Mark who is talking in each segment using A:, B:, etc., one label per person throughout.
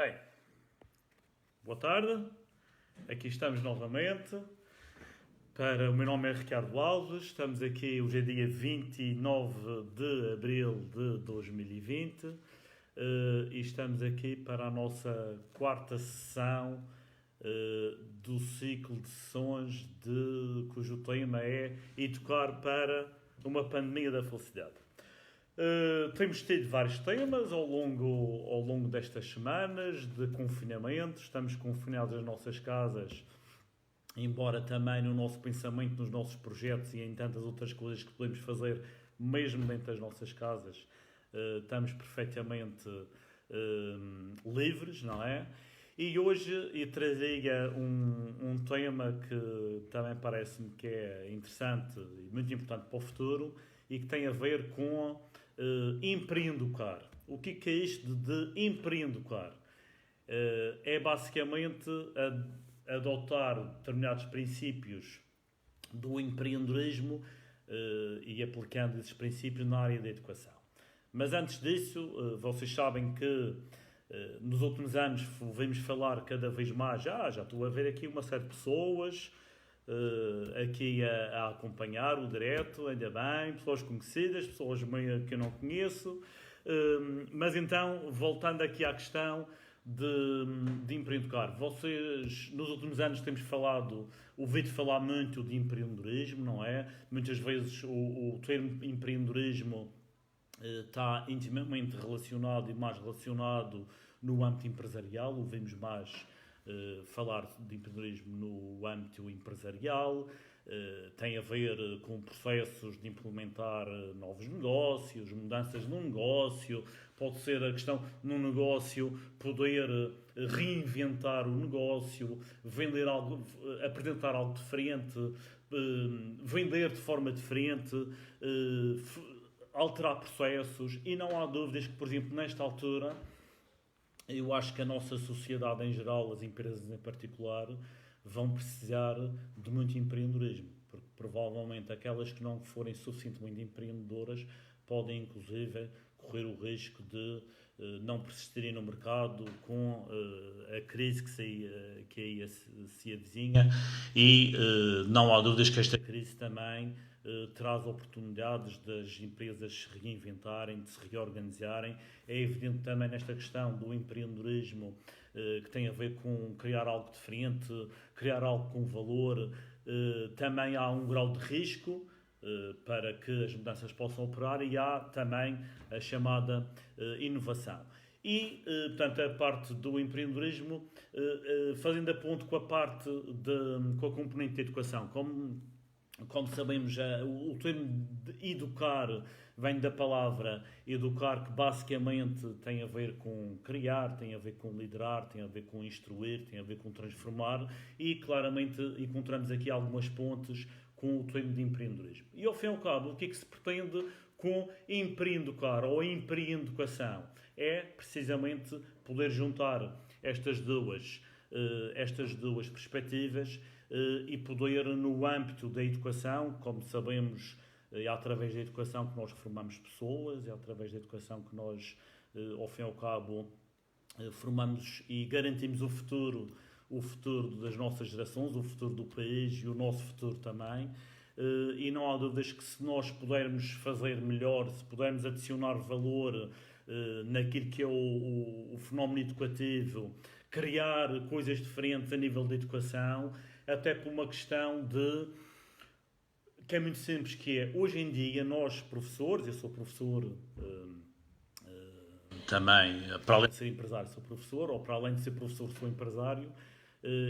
A: Bem, boa tarde, aqui estamos novamente. O meu nome é Ricardo Alves, estamos aqui hoje é dia 29 de abril de 2020 e estamos aqui para a nossa quarta sessão do ciclo de sessões cujo tema é Educar para uma Pandemia da Felicidade. Temos tido vários temas ao longo destas semanas de confinamento. Estamos confinados nas nossas casas, embora também no nosso pensamento, nos nossos projetos e em tantas outras coisas que podemos fazer, mesmo dentro das nossas casas, estamos perfeitamente livres, não é? E hoje eu trazia um tema que também parece-me que é interessante e muito importante para o futuro e que tem a ver com empreendedocar. O que é isto de empreendedocar? É basicamente adotar determinados princípios do empreendedorismo e aplicando esses princípios na área da educação. Mas antes disso, vocês sabem que nos últimos anos ouvimos falar cada vez mais, já estou a ver aqui uma série de pessoas aqui a acompanhar o direto, ainda bem, pessoas conhecidas, pessoas meio que eu não conheço, mas então, voltando aqui à questão de empreendedocar. Vocês, nos últimos anos, temos ouvido falar muito de empreendedorismo, não é? Muitas vezes o termo empreendedorismo está intimamente relacionado e mais relacionado no âmbito empresarial. Ouvimos mais falar de empreendedorismo no âmbito empresarial, tem a ver com processos de implementar novos negócios, mudanças num negócio, pode ser a questão num negócio poder reinventar o negócio, vender algo, apresentar algo diferente, vender de forma diferente, alterar processos. E não há dúvidas que, por exemplo, nesta altura, eu acho que a nossa sociedade em geral, as empresas em particular, vão precisar de muito empreendedorismo, porque provavelmente aquelas que não forem suficientemente empreendedoras podem inclusive correr o risco de não persistirem no mercado com a crise que aí se avizinha. E não há dúvidas que esta crise também traz oportunidades das empresas se reinventarem, de se reorganizarem. É evidente também nesta questão do empreendedorismo que tem a ver com criar algo diferente, criar algo com valor. Também há um grau de risco para que as mudanças possam operar e há também a chamada inovação. E, portanto, a parte do empreendedorismo, fazendo a ponto com a parte com a componente de educação. Como sabemos, o termo de educar vem da palavra educar, que basicamente tem a ver com criar, tem a ver com liderar, tem a ver com instruir, tem a ver com transformar, e claramente encontramos aqui algumas pontes com o termo de empreendedorismo. E ao fim e ao cabo, o que é que se pretende com empreendedocar ou empreendedocação? É precisamente poder juntar estas duas perspectivas e poder, no âmbito da educação, como sabemos, é através da educação que nós formamos pessoas, é através da educação que nós, ao fim e ao cabo, formamos e garantimos o futuro das nossas gerações, o futuro do país e o nosso futuro também. E não há dúvidas que se nós pudermos fazer melhor, se pudermos adicionar valor naquilo que é o fenómeno educativo, criar coisas diferentes a nível de educação, até por uma questão que é muito simples, que é, hoje em dia, nós professores, eu sou professor também, para além de ser empresário sou professor, ou para além de ser professor sou empresário,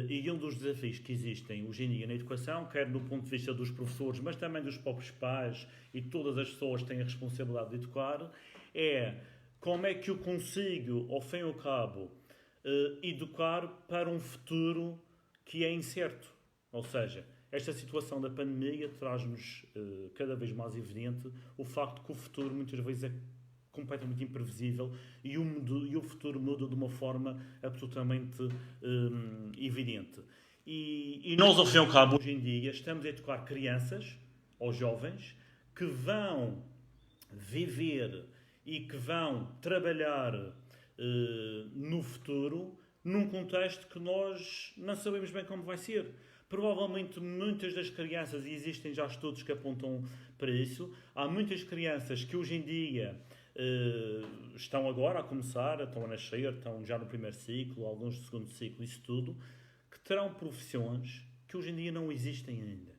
A: e um dos desafios que existem hoje em dia na educação, quer do ponto de vista dos professores, mas também dos próprios pais e todas as pessoas que têm a responsabilidade de educar, é como é que eu consigo, ao fim e ao cabo, educar para um futuro que é incerto. Ou seja, esta situação da pandemia traz-nos cada vez mais evidente o facto que o futuro muitas vezes é completamente imprevisível e o futuro muda de uma forma absolutamente evidente. E nós, ao fim e ao cabo, hoje em dia, estamos a educar crianças ou jovens que vão viver e que vão trabalhar no do futuro num contexto que nós não sabemos bem como vai ser. Provavelmente muitas das crianças, e existem já estudos que apontam para isso, há muitas crianças que hoje em dia estão agora a começar, estão a nascer, estão já no primeiro ciclo, alguns do segundo ciclo, isso tudo, que terão profissões que hoje em dia não existem ainda.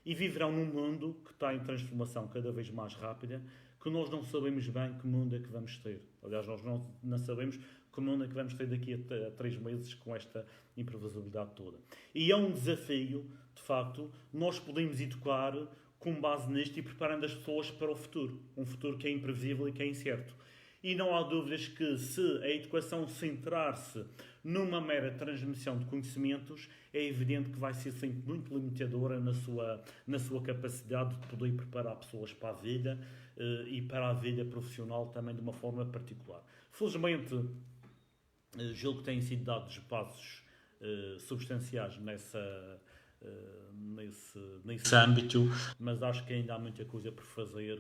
A: E viverão num mundo que está em transformação cada vez mais rápida, que nós não sabemos bem que mundo é que vamos ter. Aliás, nós não sabemos que mundo é que vamos ter daqui a 3 meses com esta imprevisibilidade toda. E é um desafio, de facto, nós podemos educar com base nisto e preparando as pessoas para o futuro. Um futuro que é imprevisível e que é incerto. E não há dúvidas que se a educação centrar-se numa mera transmissão de conhecimentos, é evidente que vai ser sempre muito limitadora na sua capacidade de poder preparar pessoas para a vida e para a vida profissional também de uma forma particular. Felizmente, julgo que têm sido dados passos substanciais nesse âmbito, mas acho que ainda há muita coisa por fazer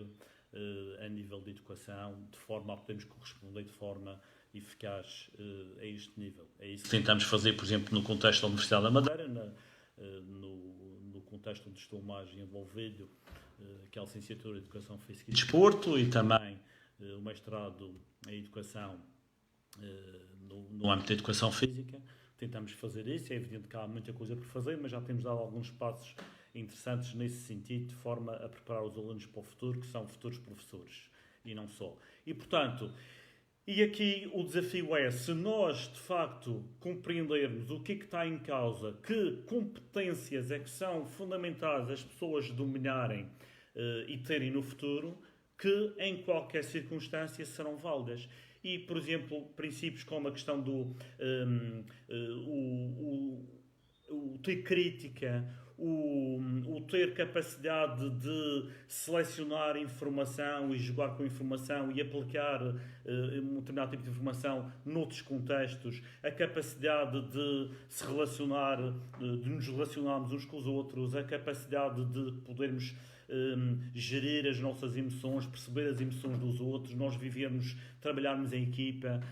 A: a nível de educação, de forma a podermos corresponder de forma eficaz a este nível. É isso que tentamos fazer, por exemplo, no contexto da Universidade da Madeira, no contexto onde estou mais envolvido, que é a licenciatura em Educação Física e Desporto, e também o mestrado em Educação no âmbito da Educação Física. Tentamos fazer isso. É evidente que há muita coisa por fazer, mas já temos dado alguns passos interessantes nesse sentido, de forma a preparar os alunos para o futuro, que são futuros professores, e não só. E, portanto, e aqui o desafio é, se nós, de facto, compreendermos o que está em causa, que competências é que são fundamentais as pessoas dominarem e terem no futuro, que em qualquer circunstância serão válidas. E, por exemplo, princípios como a questão do o ter crítica, o ter capacidade de selecionar informação e jogar com informação e aplicar um determinado tipo de informação noutros contextos, a capacidade de se relacionar, de nos relacionarmos uns com os outros, a capacidade de podermos gerir as nossas emoções, perceber as emoções dos outros, nós vivemos, trabalharmos em equipa,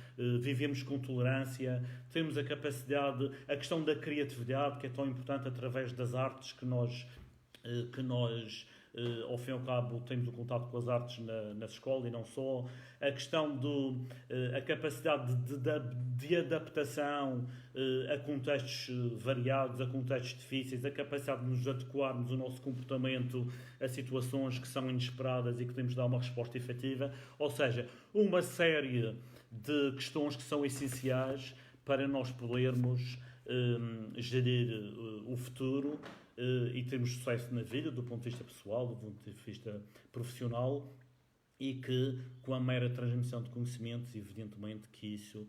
A: vivemos com tolerância, temos a capacidade, a questão da criatividade, que é tão importante através das artes que nós ao fim e ao cabo temos o contato com as artes na escola e não só, a questão a capacidade de adaptação a contextos variados, a contextos difíceis, a capacidade de nos adequarmos o nosso comportamento a situações que são inesperadas e que temos de dar uma resposta efetiva, ou seja, uma série de questões que são essenciais para nós podermos gerir o futuro e termos sucesso na vida, do ponto de vista pessoal, do ponto de vista profissional, e que com a mera transmissão de conhecimentos, evidentemente que isso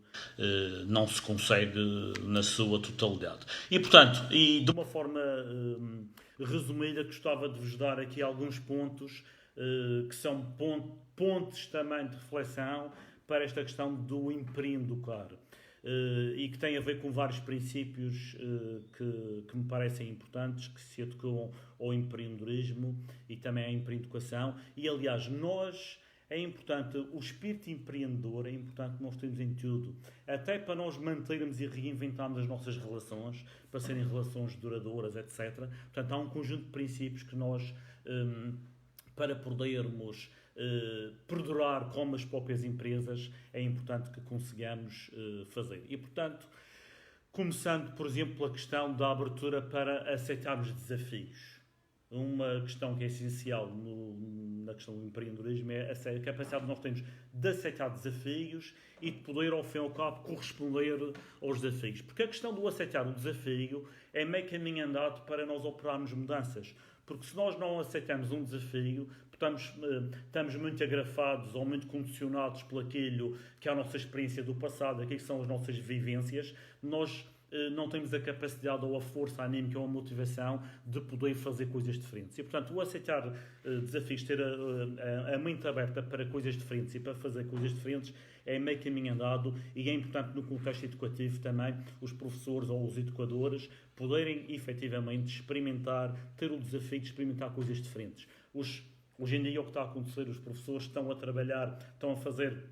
A: não se consegue na sua totalidade. E, portanto, e de uma forma resumida, gostava de vos dar aqui alguns pontos que são pontos também de reflexão para esta questão do empreender. E que tem a ver com vários princípios que me parecem importantes, que se adequam ao empreendedorismo e também à empreendedoração. E, aliás, é importante, o espírito empreendedor é importante nós termos em tudo, até para nós mantermos e reinventarmos as nossas relações, para serem relações duradouras, etc. Portanto, há um conjunto de princípios que nós, para podermos perdurar como as próprias empresas, é importante que consigamos fazer. E, portanto, começando, por exemplo, pela questão da abertura para aceitarmos desafios. Uma questão que é essencial na questão do empreendedorismo é a capacidade que nós temos de aceitar desafios e de poder, ao fim e ao cabo, corresponder aos desafios. Porque a questão do aceitar o desafio é meio caminho andado para nós operarmos mudanças. Porque se nós não aceitamos um desafio, estamos muito agrafados ou muito condicionados por aquilo que é a nossa experiência do passado, aquilo que são as nossas vivências, nós não temos a capacidade ou a força anímica ou a motivação de poder fazer coisas diferentes. E, portanto, o aceitar desafios, ter a mente aberta para coisas diferentes e para fazer coisas diferentes é meio caminho andado, e é importante no contexto educativo também os professores ou os educadores poderem efetivamente experimentar, ter o desafio de experimentar coisas diferentes. Hoje em dia o que está a acontecer, os professores estão a trabalhar, estão a fazer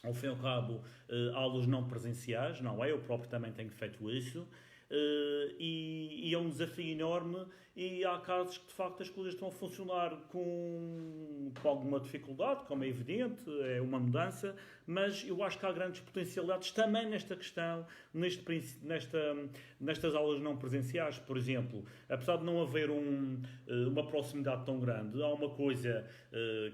A: ao fim e ao cabo, aulas não presenciais, não é? Eu próprio também tenho feito isso. E é um desafio enorme e há casos que de facto as coisas estão a funcionar com alguma dificuldade, como é evidente, é uma mudança, mas eu acho que há grandes potencialidades também nesta questão, nestas aulas não presenciais. Por exemplo, apesar de não haver uma proximidade tão grande, há uma coisa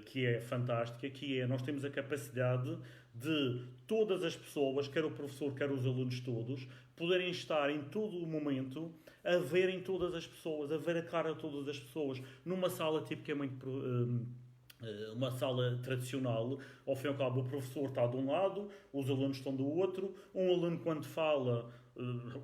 A: que é fantástica, que é nós temos a capacidade de todas as pessoas, quer o professor, quer os alunos todos, poderem estar em todo o momento a verem todas as pessoas, a ver a cara de todas as pessoas, numa sala tipo que é muito uma sala tradicional. Ao fim e ao cabo, o professor está de um lado, os alunos estão do outro. Um aluno, quando fala,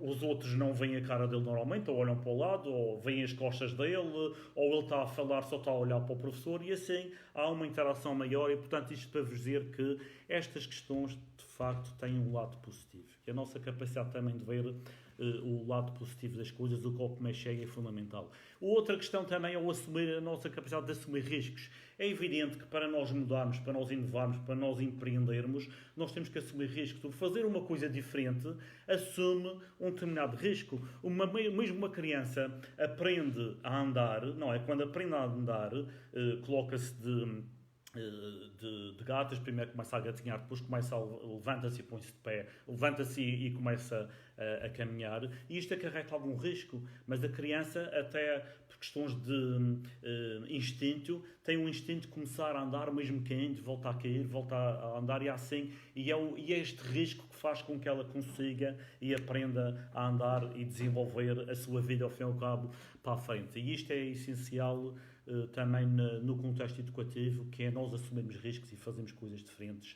A: os outros não veem a cara dele normalmente, ou olham para o lado, ou veem as costas dele, ou ele está a falar, só está a olhar para o professor, e assim há uma interação maior. E portanto, isto para vos dizer que estas questões de facto têm um lado positivo. E a nossa capacidade também de ver o lado positivo das coisas, o copo meio cheio, é fundamental. Outra questão também é a nossa capacidade de assumir riscos. É evidente que para nós mudarmos, para nós inovarmos, para nós empreendermos, nós temos que assumir riscos. Fazer uma coisa diferente assume um determinado risco. Mesmo uma criança aprende a andar, não é? Quando aprende a andar, coloca-se de gatas, primeiro começa a gatinhar, depois levanta-se e põe-se de pé, levanta-se e começa a caminhar, e isto acarreta algum risco, mas a criança, até por questões de instinto, tem um instinto de começar a andar, mesmo caindo, volta a cair, volta a andar, e assim, e é este risco que faz com que ela consiga e aprenda a andar e desenvolver a sua vida, ao fim e ao cabo, para a frente. E isto é essencial também no contexto educativo, que é nós assumirmos riscos e fazermos coisas diferentes,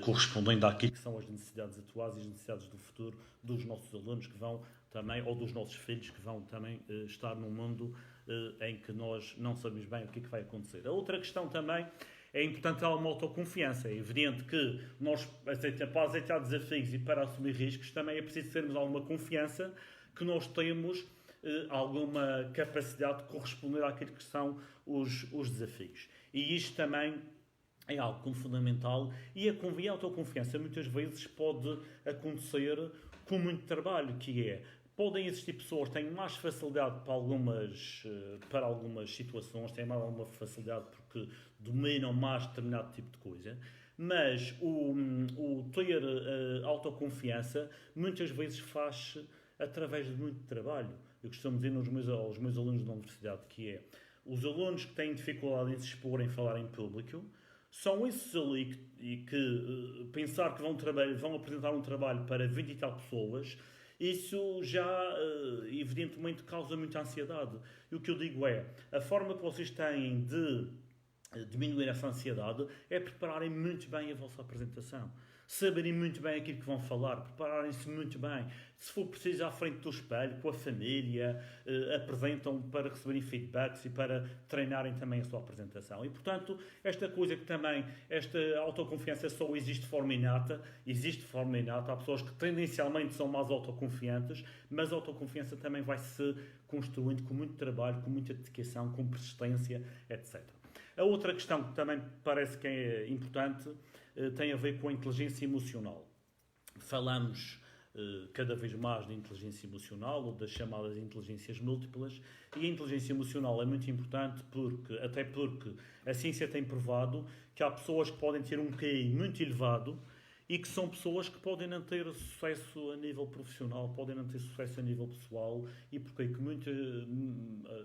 A: correspondendo àquilo que são as necessidades atuais e as necessidades do futuro dos nossos alunos que vão também, ou dos nossos filhos que vão também estar num mundo em que nós não sabemos bem o que é que vai acontecer. A outra questão também é importante uma autoconfiança. É evidente que nós, para aceitar desafios e para assumir riscos, também é preciso termos alguma confiança que nós temos alguma capacidade de corresponder àquilo que são os desafios. E isto também é algo fundamental, e a autoconfiança muitas vezes pode acontecer com muito trabalho, que é, podem existir pessoas que têm mais facilidade para algumas situações, têm mais alguma facilidade porque dominam mais determinado tipo de coisa, mas o ter autoconfiança muitas vezes faz-se através de muito trabalho. Eu costumo dizer aos meus alunos da universidade que é, os alunos que têm dificuldade em se expor, em falar em público, são esses ali que pensar que vão apresentar um trabalho para 20 e tal pessoas, isso já evidentemente causa muita ansiedade. E o que eu digo é, a forma que vocês têm de diminuir essa ansiedade é prepararem muito bem a vossa apresentação. Saberem muito bem aquilo que vão falar, prepararem-se muito bem. Se for preciso, à frente do espelho, com a família, apresentam para receberem feedbacks e para treinarem também a sua apresentação. E, portanto, esta coisa que também, esta autoconfiança só existe de forma inata, há pessoas que tendencialmente são mais autoconfiantes, mas a autoconfiança também vai-se construindo com muito trabalho, com muita dedicação, com persistência, etc. A outra questão que também parece que é importante tem a ver com a inteligência emocional. Falamos cada vez mais de inteligência emocional, ou das chamadas inteligências múltiplas, e a inteligência emocional é muito importante até porque a ciência tem provado que há pessoas que podem ter um QI muito elevado e que são pessoas que podem não ter sucesso a nível profissional, podem não ter sucesso a nível pessoal, e porque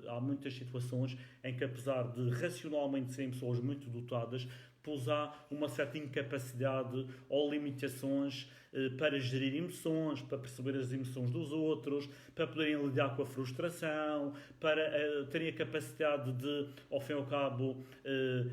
A: há muitas situações em que, apesar de racionalmente serem pessoas muito dotadas, pois há uma certa incapacidade ou limitações para gerir emoções, para perceber as emoções dos outros, para poderem lidar com a frustração, para terem a capacidade de, ao fim e ao cabo,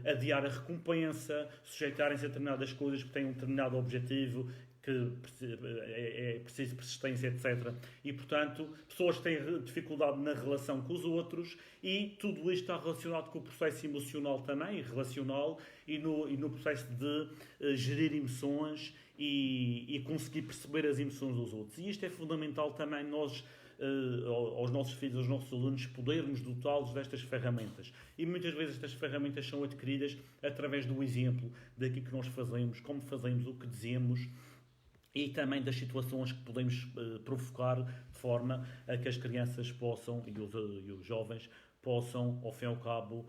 A: adiar a recompensa, sujeitarem-se a determinadas coisas que têm um determinado objetivo, que é preciso persistência, etc. E, portanto, pessoas que têm dificuldade na relação com os outros, e tudo isto está relacionado com o processo emocional também, relacional, e no processo de gerir emoções e conseguir perceber as emoções dos outros. E isto é fundamental também nós aos nossos filhos, aos nossos alunos, podermos dotá-los destas ferramentas. E muitas vezes estas ferramentas são adquiridas através do exemplo daquilo que nós fazemos, como fazemos, o que dizemos, e também das situações que podemos provocar de forma a que as crianças possam, e os jovens, possam, ao fim e ao cabo,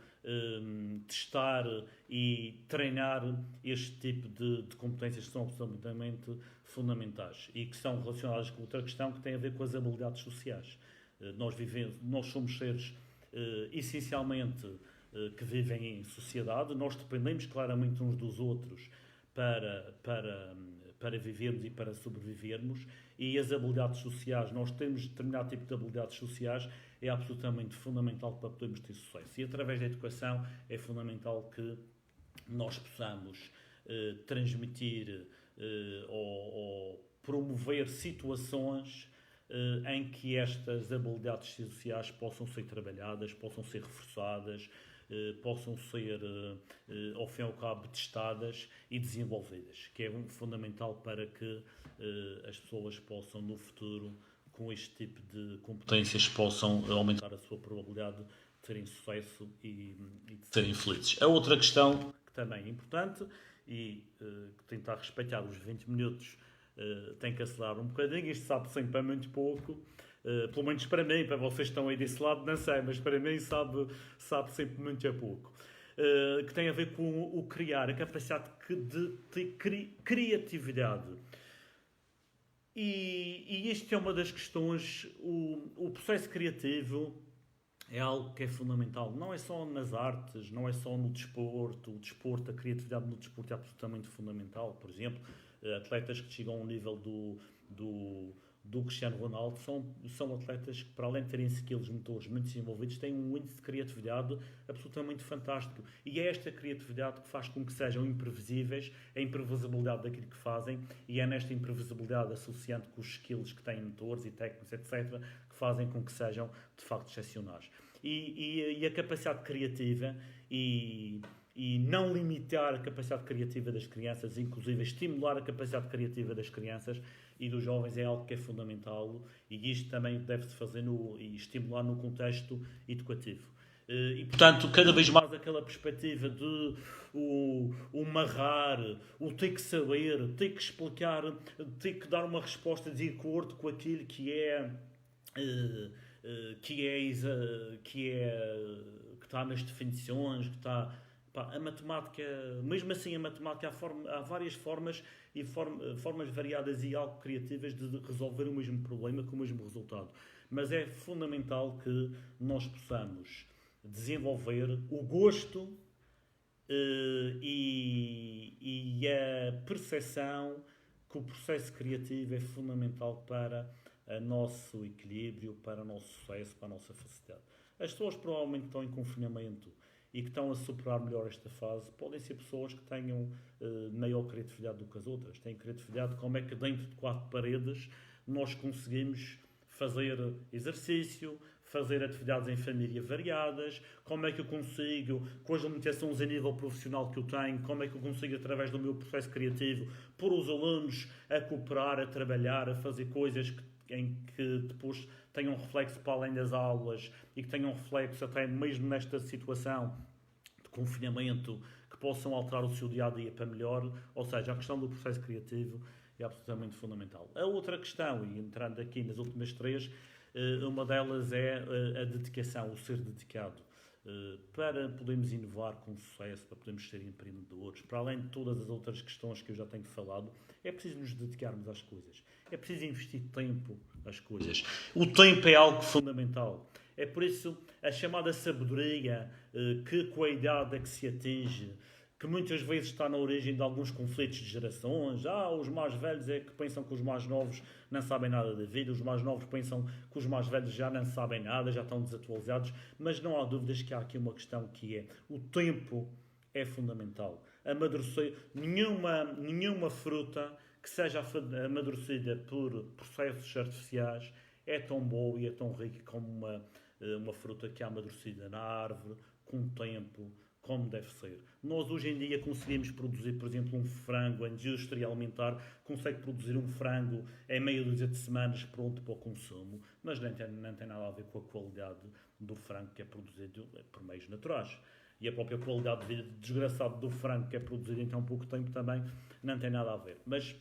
A: testar e treinar este tipo de competências que são absolutamente fundamentais e que são relacionadas com outra questão que tem a ver com as habilidades sociais. Nós somos seres essencialmente que vivem em sociedade, nós dependemos claramente uns dos outros para vivermos e para sobrevivermos, e as habilidades sociais, nós temos determinado tipo de habilidades sociais, é absolutamente fundamental para podermos ter sucesso. E através da educação é fundamental que nós possamos transmitir ou promover situações em que estas habilidades sociais possam ser trabalhadas, possam ser reforçadas, possam ser, ao fim e ao cabo, testadas e desenvolvidas, que é fundamental para que as pessoas possam, no futuro, com este tipo de competências, possam aumentar a sua probabilidade de terem sucesso e de serem felizes. A outra questão, que também é importante, e que tentar respeitar os 20 minutos, tem que acelerar um bocadinho, isto sabe sempre é muito pouco, pelo menos para mim, para vocês que estão aí desse lado, não sei, mas para mim sabe sempre muito a pouco. Que tem a ver com o criar, a capacidade de criatividade. E isto é uma das questões, o processo criativo é algo que é fundamental, não é só nas artes, não é só no desporto, a criatividade no desporto é absolutamente fundamental. Por exemplo, atletas que chegam ao nível do Cristiano Ronaldo são atletas que, para além de terem skills motores muito desenvolvidos, têm um índice de criatividade absolutamente fantástico. E é esta criatividade que faz com que sejam imprevisíveis, a imprevisibilidade daquilo que fazem, e é nesta imprevisibilidade, associando com os skills que têm motores e técnicos, etc., que fazem com que sejam, de facto, excepcionais. E a capacidade criativa e não limitar a capacidade criativa das crianças, inclusive estimular a capacidade criativa das crianças e dos jovens, é algo que é fundamental, e isto também deve-se fazer e estimular no contexto educativo. E, portanto, cada vez mais aquela perspectiva de o marrar, o ter que saber, ter que explicar, ter que dar uma resposta de acordo com aquilo que está nas definições, que está... A matemática, mesmo assim a matemática há várias formas e formas variadas e algo criativas de resolver o mesmo problema com o mesmo resultado. Mas é fundamental que nós possamos desenvolver o gosto e a percepção que o processo criativo é fundamental para o nosso equilíbrio, para o nosso sucesso, para a nossa felicidade. As pessoas provavelmente estão em confinamento e que estão a superar melhor esta fase, podem ser pessoas que tenham maior criatividade do que as outras. Têm criatividade de como é que dentro de 4 paredes nós conseguimos fazer exercício, fazer atividades em família variadas, como é que eu consigo, com as limitações a nível profissional que eu tenho, como é que eu consigo, através do meu processo criativo, pôr os alunos a cooperar, a trabalhar, a fazer coisas em que depois tenham reflexo para além das aulas e que tenham reflexo até mesmo nesta situação de confinamento, que possam alterar o seu dia-a-dia para melhor. Ou seja, a questão do processo criativo é absolutamente fundamental. A outra questão, e entrando aqui nas últimas 3, uma delas é a dedicação, o ser dedicado. Para podermos inovar com sucesso, para podermos ser empreendedores, para além de todas as outras questões que eu já tenho falado, é preciso nos dedicarmos às coisas. É preciso investir tempo nas coisas. O tempo é algo fundamental. É por isso a chamada sabedoria, que com a idade é que se atinge, que muitas vezes está na origem de alguns conflitos de gerações. Os mais velhos é que pensam que os mais novos não sabem nada da vida, os mais novos pensam que os mais velhos já não sabem nada, já estão desatualizados, mas não há dúvidas que há aqui uma questão que é: o tempo é fundamental. Amadurecer, nenhuma fruta que seja amadurecida por processos artificiais é tão boa e é tão rica como uma fruta que é amadurecida na árvore, com tempo, como deve ser. Nós hoje em dia conseguimos produzir, por exemplo, um frango, a indústria alimentar consegue produzir um frango em meia dúzia de semanas pronto para o consumo, mas não tem nada a ver com a qualidade do frango que é produzido por meios naturais. E a própria qualidade de vida desgraçada do frango que é produzido em tão pouco tempo também não tem nada a ver. Mas,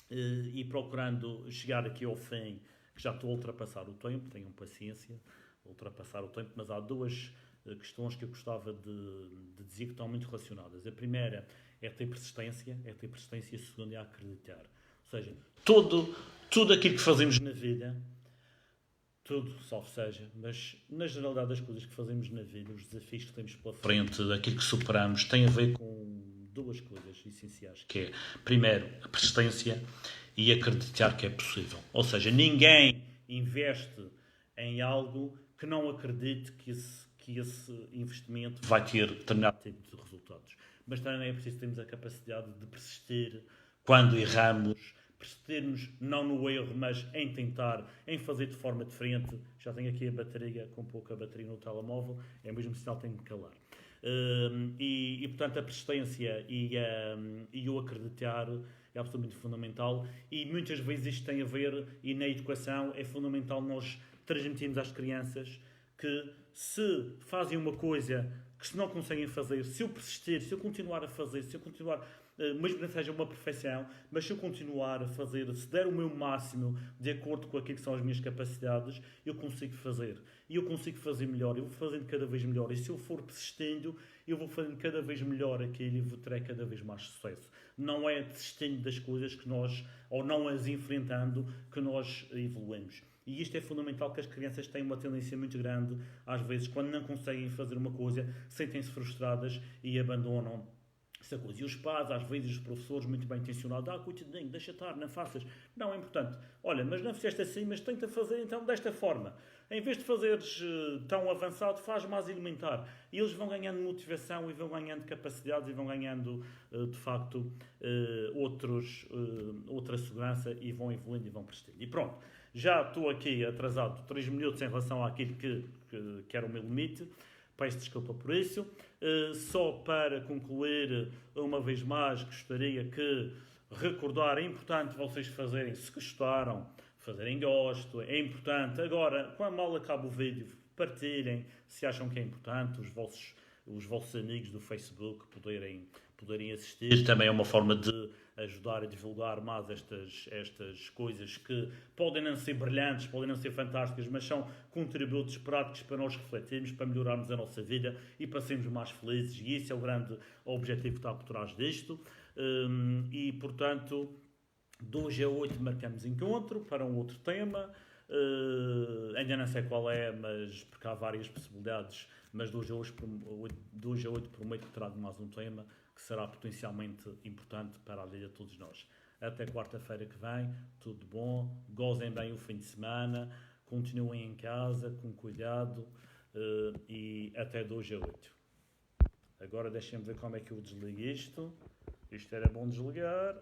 A: e procurando chegar aqui ao fim, que já estou a ultrapassar o tempo, tenham paciência, ultrapassar o tempo, mas há duas questões que eu gostava de dizer que estão muito relacionadas. A primeira é ter persistência, e a segunda é acreditar. Ou seja, tudo aquilo que fazemos na vida, tudo, salvo seja, mas na generalidade das coisas que fazemos na vida, os desafios que temos pela frente, aquilo que superamos, tem a ver com duas coisas essenciais, que é, primeiro, a persistência e acreditar que é possível. Ou seja, ninguém investe em algo que não acredite que esse investimento vai ter determinado tipo de resultados. Mas também é preciso termos a capacidade de persistir quando erramos, persistirmos não no erro, mas em tentar, em fazer de forma diferente. Já tenho aqui a bateria, com pouca bateria no telemóvel, é o mesmo sinal que tenho que calar. Portanto, a persistência e o acreditar é absolutamente fundamental, e muitas vezes isto tem a ver, e na educação é fundamental nós transmitirmos às crianças que se fazem uma coisa que se não conseguem fazer, se eu persistir, se eu continuar a fazer, se eu continuar, mesmo que não seja uma perfeição, mas se eu continuar a fazer, se der o meu máximo de acordo com aquilo que são as minhas capacidades, eu consigo fazer. E eu consigo fazer melhor, eu vou fazendo cada vez melhor. E se eu for persistindo, eu vou fazendo cada vez melhor aquilo e terei cada vez mais sucesso. Não é desistindo das coisas que nós, ou não as enfrentando, que nós evoluímos. E isto é fundamental, que as crianças têm uma tendência muito grande, às vezes, quando não conseguem fazer uma coisa, sentem-se frustradas e abandonam essa coisa. E os pais, às vezes, os professores, muito bem intencionados, coitadinho, deixa estar, não faças. Não, é importante. Olha, mas não fizeste assim, mas tenta fazer então desta forma. Em vez de fazeres tão avançado, faz mais elementar. E eles vão ganhando motivação e vão ganhando capacidades e vão ganhando, de facto, outra segurança e vão evoluindo e vão persistindo. E pronto, já estou aqui atrasado 3 minutos em relação àquilo que era o meu limite. Peço desculpa por isso. Só para concluir, uma vez mais, gostaria que recordar, é importante vocês fazerem, se gostaram, fazerem gosto, é importante. Agora, quando mal acaba o vídeo, partilhem, se acham que é importante, os vossos amigos do Facebook poderem assistir. Também é uma forma de ajudar a divulgar mais estas coisas que podem não ser brilhantes, podem não ser fantásticas, mas são contributos práticos para nós refletirmos, para melhorarmos a nossa vida e para sermos mais felizes. E esse é o grande objetivo que está por trás disto. E, portanto, de hoje a 8 marcamos encontro para um outro tema. Ainda não sei qual é, mas porque há várias possibilidades, mas de hoje a 8 prometo que trago mais um tema que será potencialmente importante para a vida de todos nós. Até quarta-feira que vem, tudo bom, gozem bem o fim de semana, continuem em casa, com cuidado, e até de hoje a 8. Agora deixem-me ver como é que eu desligo isto. Isto era bom desligar.